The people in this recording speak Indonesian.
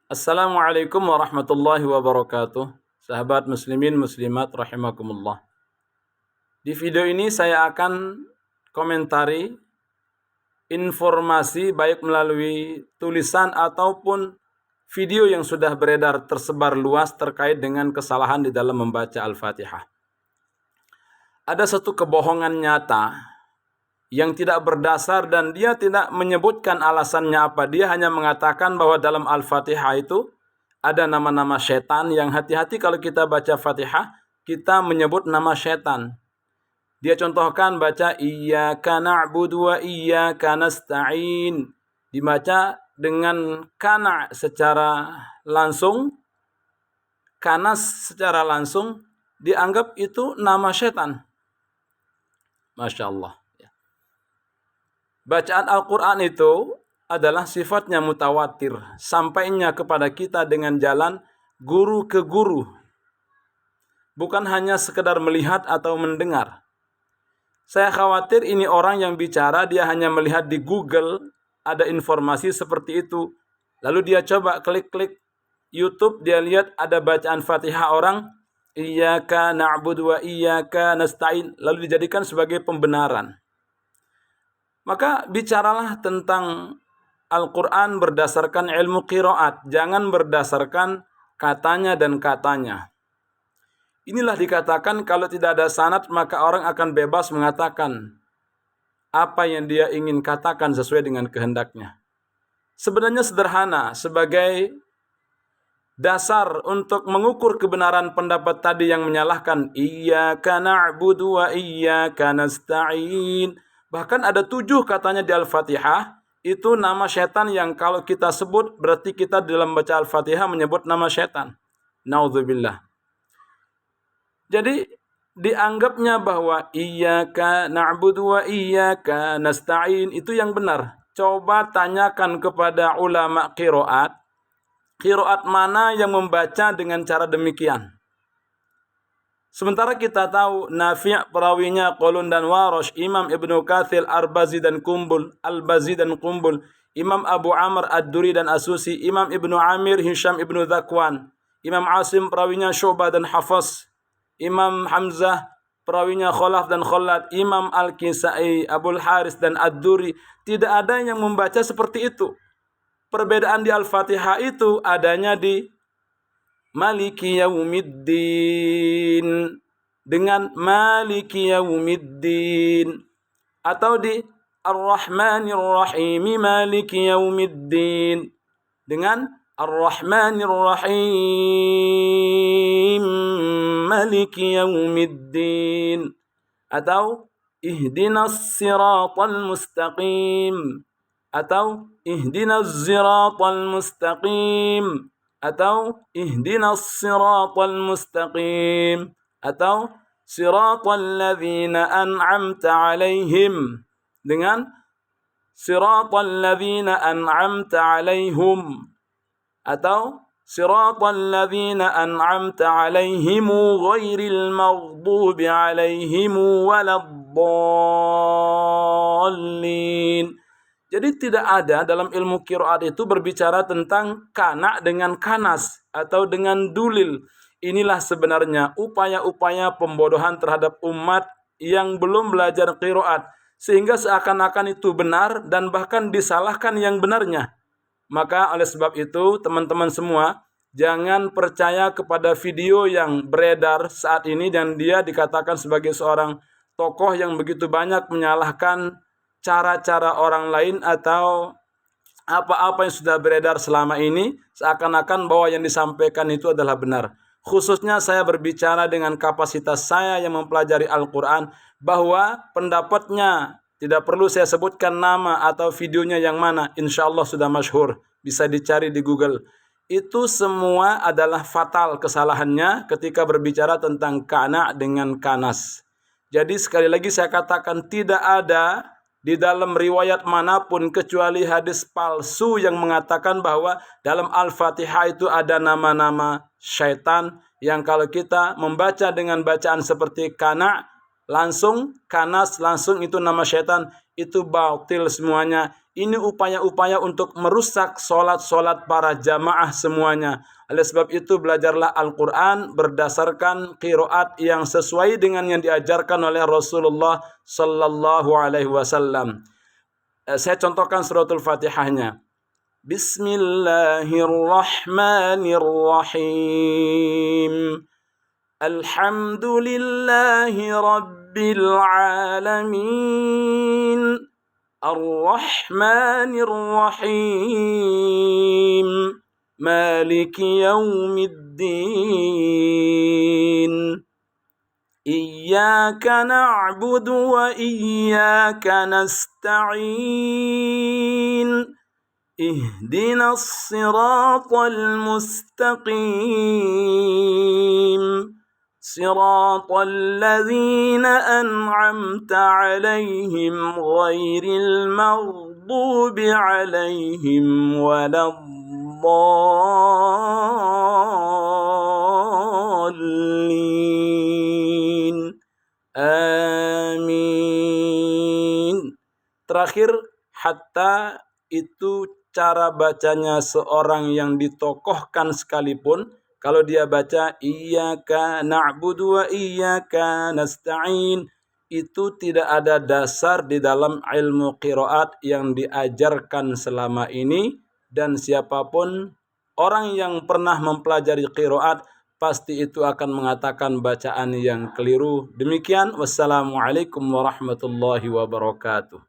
Assalamualaikum warahmatullahi wabarakatuh. Sahabat muslimin muslimat rahimakumullah. Di video ini saya akan komentari informasi baik melalui tulisan ataupun video yang sudah beredar tersebar luas terkait dengan kesalahan di dalam membaca Al-Fatihah. Ada satu kebohongan nyata yang tidak berdasar dan dia tidak menyebutkan alasannya apa. Dia hanya mengatakan bahwa dalam Al-Fatihah itu ada nama-nama setan yang hati-hati kalau kita baca Fatihah, kita menyebut nama setan. Dia contohkan baca iyyaka na'budu wa iyyaka nasta'in. Dibaca dengan kana secara langsung, kanas secara langsung, dianggap itu nama setan. Masya Allah. Bacaan Al-Quran itu adalah sifatnya mutawatir. Sampainya kepada kita dengan jalan guru ke guru. Bukan hanya sekedar melihat atau mendengar. Saya khawatir ini orang yang bicara, dia hanya melihat di Google, ada informasi seperti itu. Lalu dia coba klik-klik YouTube, dia lihat ada bacaan Fatihah orang, iyyaka na'budu wa iyyaka nasta'in, lalu dijadikan sebagai pembenaran. Maka bicaralah tentang Al-Quran berdasarkan ilmu qiraat, jangan berdasarkan katanya dan katanya. Inilah dikatakan kalau tidak ada sanad maka orang akan bebas mengatakan apa yang dia ingin katakan sesuai dengan kehendaknya. Sebenarnya sederhana, sebagai dasar untuk mengukur kebenaran pendapat tadi yang menyalahkan iyyaka na'budu wa iyyaka nasta'in. Bahkan ada 7 katanya di Al-Fatihah, itu nama setan yang kalau kita sebut, berarti kita dalam baca Al-Fatihah menyebut nama setan. Naudzubillah. Jadi, dianggapnya bahwa iyyaka na'budu wa iyyaka nasta'in, itu yang benar. Coba tanyakan kepada ulama qiraat, qiraat mana yang membaca dengan cara demikian. Sementara kita tahu Nafi' perawinya Qalun dan Warash, Imam Ibnu Katsir Al-Bazi dan Qumbul, Imam Abu Amr Ad-Duri dan Asusi, Imam Ibnu Amir Hisham Ibnu Dzakwan, Imam Asim perawinya Syu'bah dan Hafs, Imam Hamzah perawinya Khalaf dan Khallad, Imam Al-Kisai, Abul Haris dan Ad-Duri. Tidak ada yang membaca seperti itu. Perbedaan di Al-Fatihah itu adanya di Maliki Yaumiddin dengan Maliki Yaumiddin, atau di Ar-Rahmanir Rahim Maliki Yaumiddin dengan Ar-Rahmanir Rahim Maliki Yaumiddin, atau Ihdinas Siratal Mustaqim, atau Ihdinas Siratal Mustaqim, atau ihdinas siratal mustaqim, atau siratal ladzina an'amta 'alaihim dengan siratal ladzina an'amta 'alaihum, atau siratal ladzina an'amta 'alaihim ghairil maghdubi 'alaihim waladdallin. Jadi tidak ada dalam ilmu qiraat itu berbicara tentang kana dengan kanas atau dengan dulil. Inilah sebenarnya upaya-upaya pembodohan terhadap umat yang belum belajar qiraat, sehingga seakan-akan itu benar dan bahkan disalahkan yang benarnya. Maka oleh sebab itu teman-teman semua, jangan percaya kepada video yang beredar saat ini dan dia dikatakan sebagai seorang tokoh yang begitu banyak menyalahkan cara-cara orang lain atau apa-apa yang sudah beredar selama ini, seakan-akan bahwa yang disampaikan itu adalah benar. Khususnya saya berbicara dengan kapasitas saya yang mempelajari Al-Quran, bahwa pendapatnya tidak perlu saya sebutkan nama atau videonya yang mana, insya Allah sudah masyhur, bisa dicari di Google. Itu semua adalah fatal kesalahannya ketika berbicara tentang kana dengan kanas. Jadi sekali lagi saya katakan, tidak ada di dalam riwayat manapun kecuali hadis palsu yang mengatakan bahwa dalam Al-Fatihah itu ada nama-nama syaitan yang kalau kita membaca dengan bacaan seperti kana langsung, kanas langsung, itu nama syaitan. itu batil semuanya. Ini upaya-upaya untuk merusak solat-solat para jamaah semuanya. Oleh sebab itu belajarlah Al-Quran berdasarkan qiraat yang sesuai dengan yang diajarkan oleh Rasulullah Sallallahu Alaihi Wasallam. Saya contohkan suratul Fatihahnya. Bismillahirrahmanirrahim. Alhamdulillahi Rabbil Alamin. Ar-Rahmanir-Rahim. Maliki Yawmiddin. Iyyaka na'budu wa iyyaka nasta'in. Ihdinas siratal mustaqim. Siratal ladzina an'amta 'alaihim ghairil maghdubi 'alaihim waladdallin. Amin. Terakhir, hatta itu cara bacanya seorang yang ditokohkan sekalipun. Kalau dia baca iyyaka na'budu wa iyyaka nasta'in, itu tidak ada dasar di dalam ilmu qiraat yang diajarkan selama ini, dan siapapun orang yang pernah mempelajari qiraat pasti itu akan mengatakan bacaan yang keliru. Demikian, wassalamualaikum warahmatullahi wabarakatuh.